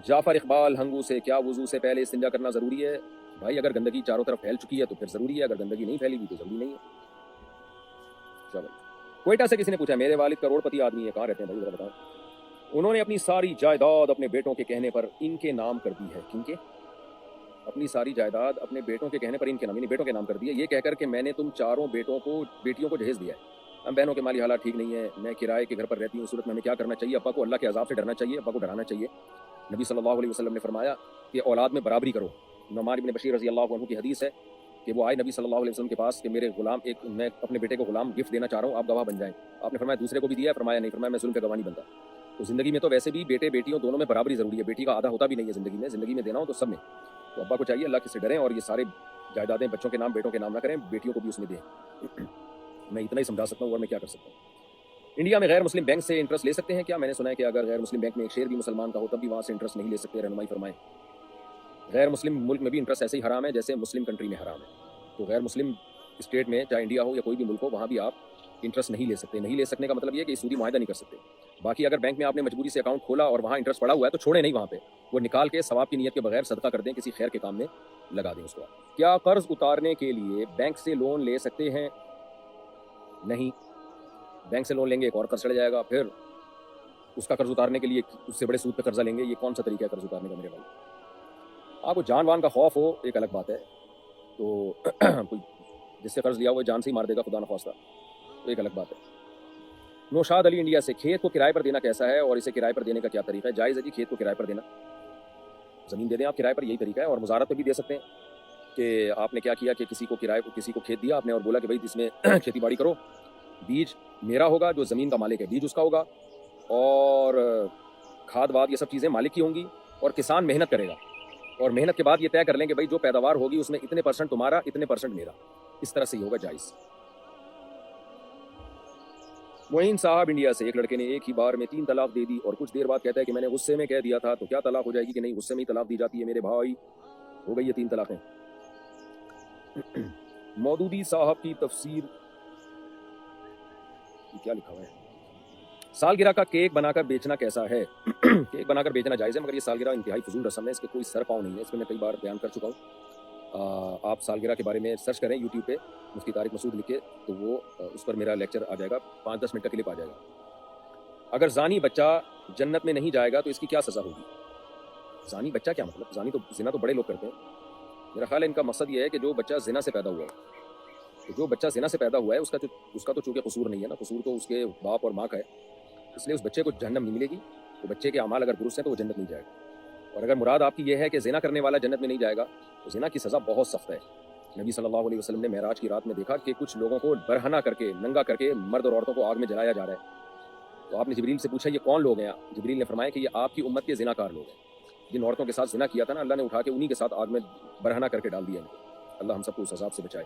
جعفر اقبال ہنگو سے، کیا وضو سے پہلے استنجا کرنا ضروری ہے؟ بھائی اگر گندگی چاروں طرف پھیل چکی ہے تو پھر ضروری ہے، اگر گندگی نہیں پھیلی ہوئی تو ضروری نہیں ہے۔ چلو کوئٹہ سے کسی نے پوچھا میرے والد کروڑ پتی آدمی ہے، کہاں رہتے ہیں بھائی ذرا بتائیں؟ انہوں نے اپنی ساری جائیداد اپنے بیٹوں کے کہنے پر ان کے نام کر دی ہے۔ کن کے؟ اپنی ساری جائیداد اپنے بیٹوں کے کہنے پر ان کے نام، یعنی بیٹوں کے نام کر دی ہے، یہ کہہ کر کہ میں نے تم چاروں بیٹیوں کو جہیز دیا ہے۔ ہم بہنوں کے مالی حالات ٹھیک نہیں ہے، میں کرائے کے گھر پر رہتی ہوں، اس صورت میں ہمیں کیا کرنا چاہیے؟ ابا کو اللہ کے عذاب سے ڈرنا چاہیے، ابا کو ڈرانا چاہیے۔ نبی صلی اللہ علیہ وسلم نے فرمایا کہ اولاد میں برابری کرو۔ نعمان بن بشیر رضی اللہ عنہ کی حدیث ہے کہ وہ آئے نبی صلی اللہ علیہ وسلم کے پاس کہ میرے غلام میں اپنے بیٹے کو غلام گفٹ دینا چاہ رہا ہوں، آپ گواہ بن جائیں۔ آپ نے فرمایا دوسرے کو بھی دیا ہے؟ فرمایا نہیں۔ فرمایا میں ظلم کا گواہ نہیں بنتا۔ تو زندگی میں تو ویسے بھی بیٹے بیٹیوں دونوں میں برابری ضروری ہے، بیٹی کا آدھا ہوتا بھی نہیں ہے زندگی میں دینا ہو تو سب میں۔ تو ابا کو چاہیے اللہ سے ڈریں اور یہ سارے جائیدادیں بچوں کے نام بیٹوں کے نام نہ کریں، بیٹیوں کو بھی اس میں دیں۔ میں اتنا ہی سمجھا سکتا ہوں اور میں کیا کر سکتا ہوں۔ انڈیا میں غیر مسلم بینک سے انٹرسٹ لے سکتے ہیں کیا؟ میں نے سنا ہے کہ اگر غیر مسلم بینک میں ایک شیئر بھی مسلمان کا ہو تب بھی وہاں سے انٹرسٹ نہیں لے سکتے، رہنمائی فرمائیں۔ غیر مسلم ملک میں بھی انٹرسٹ ایسے ہی حرام ہے جیسے مسلم کنٹری میں حرام ہے۔ تو غیر مسلم اسٹیٹ میں چاہے انڈیا ہو یا کوئی بھی ملک ہو وہاں بھی آپ انٹرسٹ نہیں لے سکتے۔ نہیں لے سکنے کا مطلب یہ کہ سودی معاہدہ نہیں کر سکتے۔ باقی اگر بینک میں آپ نے مجبوری سے اکاؤنٹ کھولا اور وہاں انٹرسٹ پڑا ہوا ہے تو چھوڑیں نہیں، وہاں پہ وہ نکال کے ثواب کی نیت کے بغیر صدقہ کر دیں، کسی خیر کے کام میں لگا دیں اس کو۔ کیا قرض اتارنے کے لیے بینک سے لون لے سکتے ہیں؟ نہیں، بینک سے لون لیں گے ایک اور قرض چڑھ جائے گا، پھر اس کا قرض اتارنے کے لیے اس سے بڑے سود پہ قرضہ لیں گے۔ یہ کون سا طریقہ ہے قرض اتارنے کا میرے بھائی؟ آپ کو جان وان کا خوف ہو ایک الگ بات ہے، تو کوئی جس سے قرض لیا ہوا جان سے ہی مار دے گا خدا نخواستہ، تو ایک الگ بات ہے۔ نوشاد علی انڈیا سے، کھیت کو کرائے پر دینا کیسا ہے اور اسے کرائے پر دینے کا کیا طریقہ ہے؟ جائز ہے جی کھیت کو کرائے پر دینا، زمین دے دیں آپ کرائے پر، یہی طریقہ ہے۔ اور مزارت پہ بھی دے سکتے ہیں کہ آپ نے کیا کیا کہ کسی کو کھیت دیا آپ نے اور بولا کہ بھائی اس میں کھیتی باڑی کرو، بیج میرا ہوگا، جو زمین کا مالک ہے بیج اس کا ہوگا، اور کھاد واد یہ سب چیزیں مالک کی ہوں گی، اور کسان محنت کرے گا، اور محنت کے بعد یہ طے کر لیں کہ بھائی جو پیداوار ہوگی اس میں اتنے % تمہارا، اتنے % میرا، اس طرح سے ہی ہوگا جائز۔ معین صاحب انڈیا سے، ایک لڑکے نے ایک ہی بار میں 3 طلاق دے دی اور کچھ دیر بعد کہتا ہے کہ میں نے غصے میں کہہ دیا تھا، تو کیا طلاق ہو جائے گی کہ نہیں؟ غصے میں ہی طلاق دی جاتی ہے میرے بھائی، ہو گئی یہ 3 طلاقیں۔ مودودی صاحب کی تفسیر کیا لکھا ہوا ہے؟ سالگرہ کا کیک بنا کر بیچنا کیسا ہے؟ کیک بنا کر بیچنا جائز ہے، مگر یہ سالگرہ انتہائی فضول رسم ہے، اس کے کوئی سر پاؤں نہیں ہے، اس پہ میں کئی بار بیان کر چکا ہوں۔ آپ سالگرہ کے بارے میں سرچ کریں یوٹیوب پہ، مفتی طارق مسعود لکھے تو وہ اس پر میرا لیکچر آ جائے گا، 5-10 منٹ کا کلپ آ جائے گا۔ اگر زانی بچہ جنت میں نہیں جائے گا تو اس کی کیا سزا ہوگی؟ زانی بچہ کیا مطلب؟ زانی تو زنا تو بڑے لوگ کرتے ہیں، میرا خیال ہے ان کا مقصد یہ ہے کہ جو بچہ زنا سے پیدا ہوا ہے، تو جو بچہ زنا سے پیدا ہوا ہے اس کا تو چونکہ قصور نہیں ہے نا، قصور تو اس کے باپ اور ماں کا ہے، اس لیے اس بچے کو جہنم نہیں ملے گی، تو بچے کے اعمال اگر درست ہیں تو وہ جنت نہیں جائے گا۔ اور اگر مراد آپ کی یہ ہے کہ زنا کرنے والا جنت میں نہیں جائے گا تو زنا کی سزا بہت سخت ہے۔ نبی صلی اللہ علیہ وسلم نے معراج کی رات میں دیکھا کہ کچھ لوگوں کو برہنہ کر کے، ننگا کر کے، مرد اور عورتوں کو آگ میں جلایا جا رہا ہے، تو آپ نے جبریل سے پوچھا یہ کون لوگ ہیں؟ جبریل نے فرمایا کہ یہ آپ کی امت کے زنا کار لوگ ہیں، جن عورتوں کے ساتھ زنا کیا تھا نا، اللہ نے اٹھا کے انہی کے ساتھ آگ میں برہنہ کر کے ڈال دیا ان کو۔ اللہ ہم سب کو اس عذاب سے بچائے۔